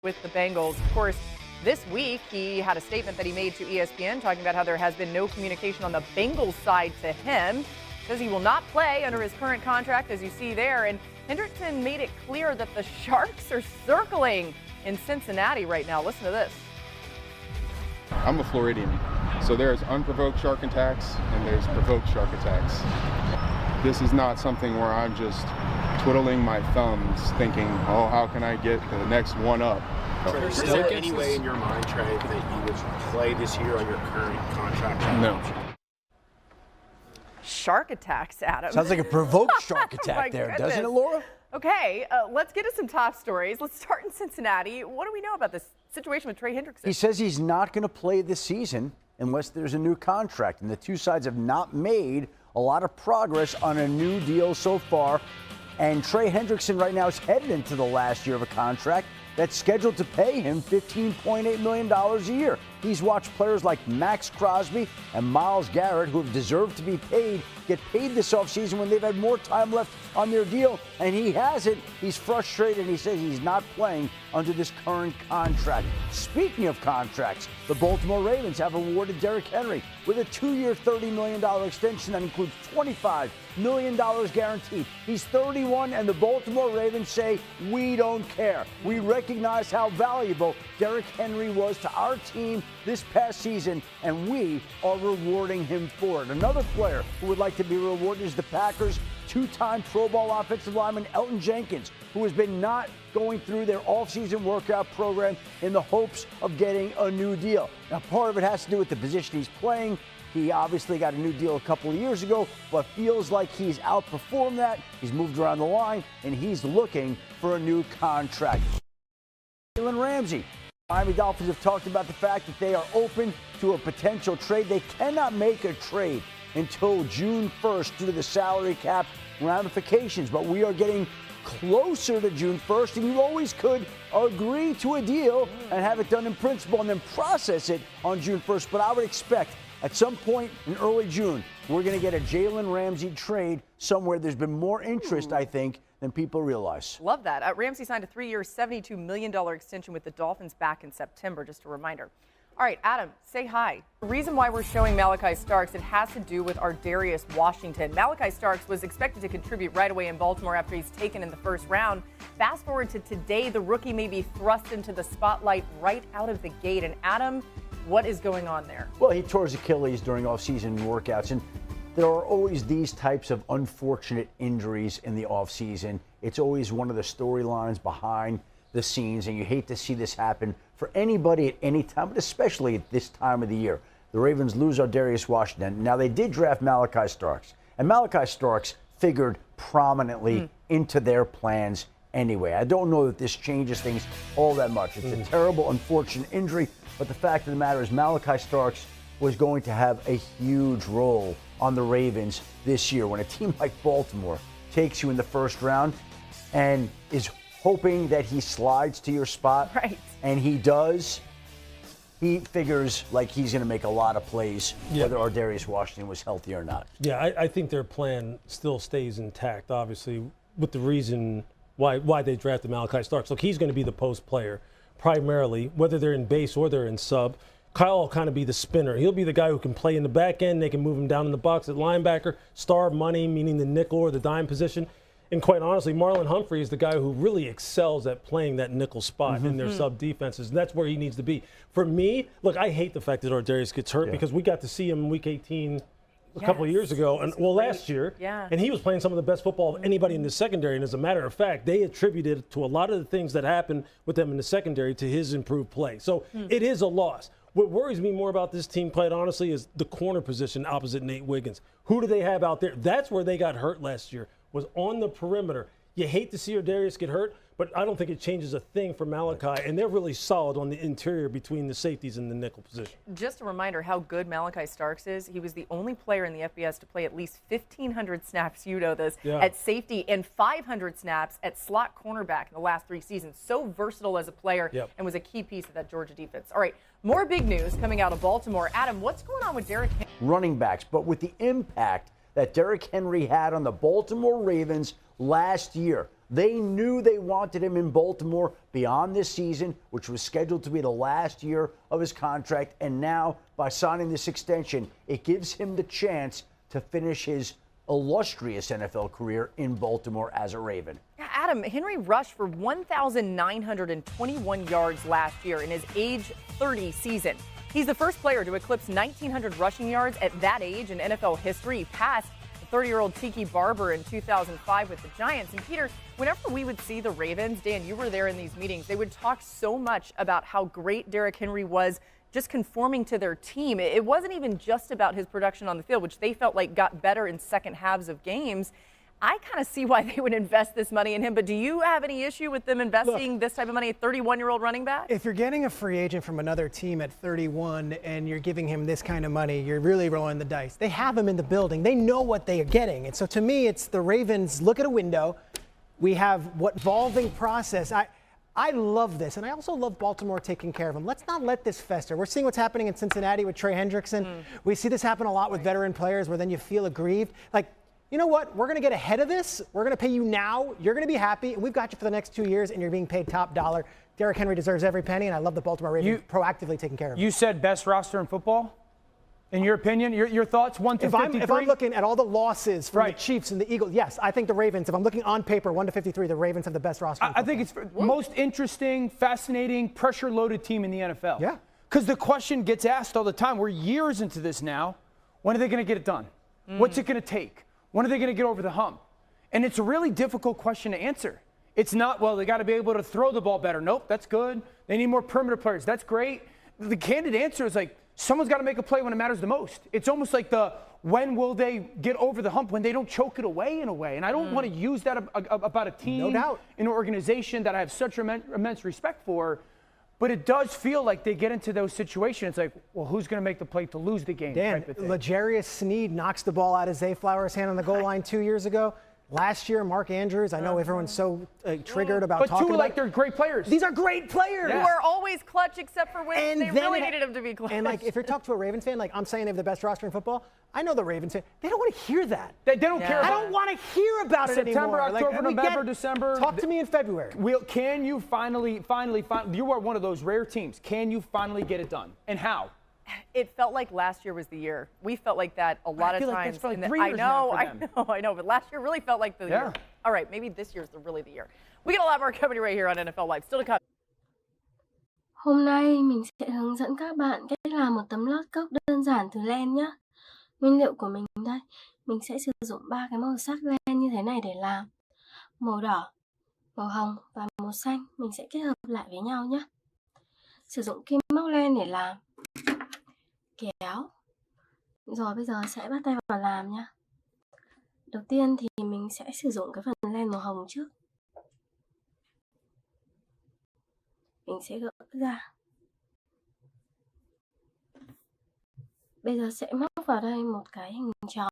with the Bengals. Of course, this week he had a statement that he made to ESPN talking about how there has been no communication on the Bengals side to him. Says he will not play under his current contract, as you see there. And Hendrickson made it clear that the Sharks are circling in Cincinnati right now. Listen to this. I'm a Floridian, so there's unprovoked shark attacks and there's provoked shark attacks. This is not something where I'm just twiddling my thumbs thinking, oh, how can I get the next one up? Is there any way in your mind, Trey, that you would play this year on your current contract? No. Shark attacks, Adam. Sounds like a provoked shark attack there, goodness. doesn't it, Laura? Okay, let's get to some top stories. Let's start in Cincinnati. What do we know about this situation with Trey Hendrickson? He says he's not going to play this season unless there's a new contract, and the two sides have not made a lot of progress on a new deal so far. And Trey Hendrickson right now is headed into the last year of a contract that's scheduled to pay him $15.8 million a year. He's watched players like Max Crosby and Myles Garrett, who have deserved to be paid, get paid this offseason when they've had more time left on their deal, and he hasn't. He's frustrated. He says he's not playing under this current contract. Speaking of contracts, the Baltimore Ravens have awarded Derrick Henry with a 2-year, $30 million extension that includes $25 million guaranteed. He's 31, and the Baltimore Ravens say, we don't care. We recognize how valuable Derrick Henry was to our team this past season, and we are rewarding him for it. Another player who would like to be rewarded is the Packers' two-time Pro Bowl offensive lineman Elton Jenkins, who has been not going through their off-season workout program in the hopes of getting a new deal. Now, part of it has to do with the position he's playing. He obviously got a new deal a couple of years ago, but feels like he's outperformed that. He's moved around the line, and he's looking for a new contract. Jalen Ramsey. Miami Dolphins have talked about the fact that they are open to a potential trade. They cannot make a trade until June 1st due to the salary cap ramifications, but we are getting closer to June 1st, and you always could agree to a deal and have it done in principle and then process it on June 1st. But I would expect at some point in early June, we're going to get a Jalen Ramsey trade somewhere. There's been more interest, I think, than people realize. Love that. Ramsey signed a 3-year, $72 million extension with the Dolphins back in September, just a reminder. All right, Adam, say hi. The reason why we're showing Malachi Starks, it has to do with Ardarius Washington. Malachi Starks was expected to contribute right away in Baltimore after he's taken in the first round. Fast forward to today, the rookie may be thrust into the spotlight right out of the gate. And Adam, what is going on there? Well, he tore his Achilles during off-season workouts, and there are always these types of unfortunate injuries in the offseason. It's always one of the storylines behind the scenes, and you hate to see this happen for anybody at any time, but especially at this time of the year. The Ravens lose Ardarius Washington. Now, they did draft Malachi Starks, and Malachi Starks figured prominently into their plans anyway. I don't know that this changes things all that much. It's a terrible, unfortunate injury, but the fact of the matter is Malachi Starks was going to have a huge role on the Ravens this year. When a team like Baltimore takes you in the first round and is hoping that he slides to your spot, right, and he does, he figures like he's going to make a lot of plays, whether Ardarius Washington was healthy or not. Yeah, I think their plan still stays intact, obviously, with the reason why they drafted Malachi Starks. Look, he's going to be the post player primarily, whether they're in base or they're in sub. Kyle will kind of be the spinner. He'll be the guy who can play in the back end. They can move him down in the box at linebacker, star money, meaning the nickel or the dime position. And quite honestly, Marlon Humphrey is the guy who really excels at playing that nickel spot in their sub defenses. And that's where he needs to be. For me, look, I hate the fact that Ardarius gets hurt because we got to see him in Week 18 a couple of years ago, and last year, and he was playing some of the best football of anybody in the secondary. And as a matter of fact, they attributed to a lot of the things that happened with them in the secondary to his improved play. So it is a loss. What worries me more about this team, quite honestly, is the corner position opposite Nate Wiggins. Who do they have out there? That's where they got hurt last year, was on the perimeter. You hate to see Ardarius get hurt, but I don't think it changes a thing for Malachi, and they're really solid on the interior between the safeties and the nickel position. Just a reminder how good Malachi Starks is. He was the only player in the FBS to play at least 1,500 snaps, you know this, at safety and 500 snaps at slot cornerback in the last 3 seasons. So versatile as a player and was a key piece of that Georgia defense. All right, more big news coming out of Baltimore. Adam, what's going on with Derrick Henry? Running backs, but with the impact that Derrick Henry had on the Baltimore Ravens last year, They knew they wanted him in Baltimore beyond this season, which was scheduled to be the last year of his contract. And now, by signing this extension, it gives him the chance to finish his illustrious NFL career in Baltimore as a Raven. Adam, Henry rushed for 1,921 yards last year in his age 30 season. He's the first player to eclipse 1,900 rushing yards at that age in NFL history. He passed 30-year-old Tiki Barber in 2005 with the Giants. And Peter, whenever we would see the Ravens, Dan, you were there in these meetings, they would talk so much about how great Derrick Henry was just conforming to their team. It wasn't even just about his production on the field, which they felt like got better in second halves of games. I kind of see why they would invest this money in him, but do you have any issue with them investing this type of money, a 31-year-old running back? If you're getting a free agent from another team at 31 and you're giving him this kind of money, you're really rolling the dice. They have him in the building. They know what they are getting. And so to me, it's the Ravens look at a window. We have what evolving process. I love this, and I also love Baltimore taking care of him. Let's not let this fester. We're seeing what's happening in Cincinnati with Trey Hendrickson. We see this happen a lot with veteran players where then you feel aggrieved. Like, you know what? We're going to get ahead of this. We're going to pay you now. You're going to be happy, and we've got you for the next 2 years, and you're being paid top dollar. Derrick Henry deserves every penny, and I love the Baltimore Ravens proactively taking care of him. You said best roster in football? In your opinion, your thoughts, 1 to 53? If I'm looking at all the losses from the Chiefs and the Eagles, yes, I think the Ravens, if I'm looking on paper, 1 to 53, the Ravens have the best roster. I think it's the most interesting, fascinating, pressure-loaded team in the NFL. Yeah. Because the question gets asked all the time. We're years into this now. When are they going to get it done? What's it going to take? When are they going to get over the hump? And it's a really difficult question to answer. It's not, well, they got to be able to throw the ball better. Nope, that's good. They need more perimeter players. That's great. The candid answer is like, someone's got to make a play when it matters the most. It's almost like when will they get over the hump when they don't choke it away in a way. And I don't want to use that about a team, no doubt, an organization that I have such immense respect for. But it does feel like they get into those situations like, well, who's going to make the play to lose the game? Dan, L'Jarius Sneed knocks the ball out of Zay Flowers' hand on the goal line 2 years ago. Last year, Mark Andrews, I know everyone's so triggered about talking about. But two, like, they're great players. These are great players. Who are always clutch except for when they really needed them to be clutch. And, like, if you're talking to a Ravens fan, like I'm saying they have the best roster in football, I know the Ravens fan, they don't want to hear that. They don't care. I don't want to hear about it anymore. September, October, November, December. Talk to me in February. Can you finally, you are one of those rare teams. Can you finally get it done? And how? It felt like last year was the year. We felt like that a lot of times. Like that's for like 3 years now for them. I know, but last year really felt like the year. All right, maybe this year's really the year. We got a lot more coming right here on NFL Live. Still to come. Hôm nay mình sẽ hướng dẫn các bạn cách làm một tấm lót cốc đơn giản từ len nhé. Nguyên liệu của mình đây, mình sẽ sử dụng 3 cái màu sắc len như thế này để làm. Màu đỏ, màu hồng và màu xanh mình sẽ kết hợp lại với nhau nhé. Sử dụng kim móc len để làm. Kéo. Rồi bây giờ sẽ bắt tay vào làm nhé. Đầu tiên thì mình sẽ sử dụng cái phần len màu hồng trước. Mình sẽ gỡ ra. Bây giờ sẽ móc vào đây một cái hình tròn.